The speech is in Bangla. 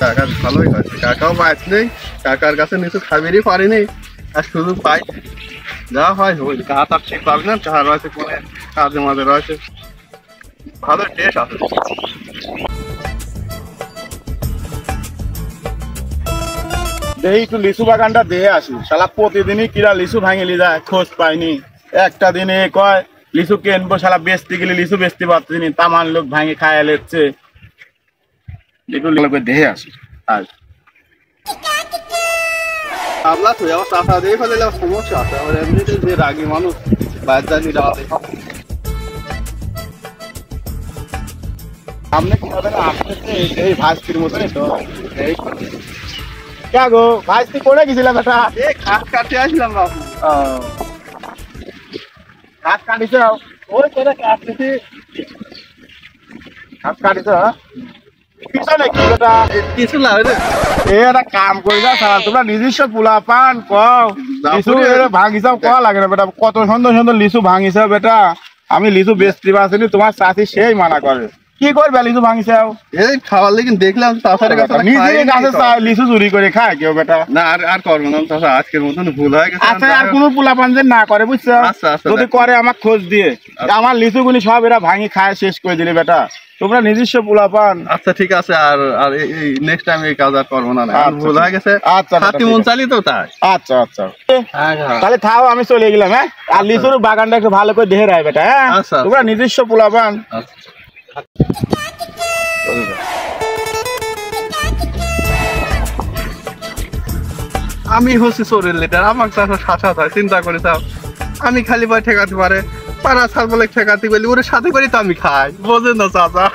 কাকার ভালোই হয়েছে, কাকাও পাইছ নেই, কাকার কাছে নিচু খাবিরই পারিনি, আর শুধু পাই যা হয় ওই কাজ আর ঠিক পাবি না, কার রয়েছে কোনে কাজে মাঝে রয়েছে, ভালো টেস্ট আছে। দেখি একটু লিচু বাগানটা দিয়ে আসি, শালা প্রতিদিনই কিরা লিচু ভাঙিলি যায়, খোঁজ পাইনি। একটা দিনে কয় লিচু কিনবো, শালা বেচতে গেলে লিচু বেচতে পারতেনি, তামান লোক ভাঙে খায় লেচ্ছে। একটু দেখে আসি। আর আপনার তুই আমার চাষা দিয়ে ফেলে সমস্যা আছে, আমার এমনিতে যে রাগি মানুষ বাইর জানি রাতে সামনে কি হবে না আসতেছে এই ভাস্তির মতনই তো। এই কে গো ভাস্তি করে গেছিলাম বেটা? এই ঘাস কাটতে আসলাম বাবু। ঘাস কাটিছ? ওই তোরা কাটতেছি। ঘাস কাটিছ পিছনে কি বেটা? কিছু লাগে রে, একটা কাম করি না সারা, তোমরা নিজস্ব পোলা পান কও লিচু ভাঙিছ ক লাগে না বেটা, কত সুন্দর সুন্দর লিচু ভাঙিছ বেটা। আমি লিচু বেচতে পারছিনি, তোমার চাষি সেই মানা করে। কি করবে লিচু ভাঙিছ? এই খাবার লেগে দেখলাম চাষার কাছে নিজের কাছে লিচু চুরি করে খায় কেউ বেটা? না আর আর করবো না চাষা, আজকের মতন ভুল হয়ে গেছে। আচ্ছা আর কোনো পোলা পান যে না করে বুঝছো? যদি করে আমার খোঁজ দিয়ে, আমার লিচু গুলি সব এরা ভাঙি খায় শেষ করে দিলে বেটা, তোমরা নিজস্ব পোলা পান। আচ্ছা ঠিক আছে, আর আর এই নেক্সট টাইম এই কাজ আর করবো না, ভুল হয়ে গেছে। আচ্ছা হাতি মন চালি তো তাই। আচ্ছা আচ্ছা তাহলে থাও, আমি চলে গেলাম। হ্যাঁ, আর লিচুর বাগানটা একটু ভালো করে দেখে রায় বেটা। হ্যাঁ তোমরা নিজস্ব পোলা পান। আমি হচ্ছি চোরের লিডার, আমার চাষা শাসা হয়, চিন্তা করে চাও। আমি খালি পায়ে ঠেকাতে পারে, পাড়া ছাড় বলে ঠেকাতে গেলি ওর সাথে করে তো আমি খাই, বোঝেন না চাচা।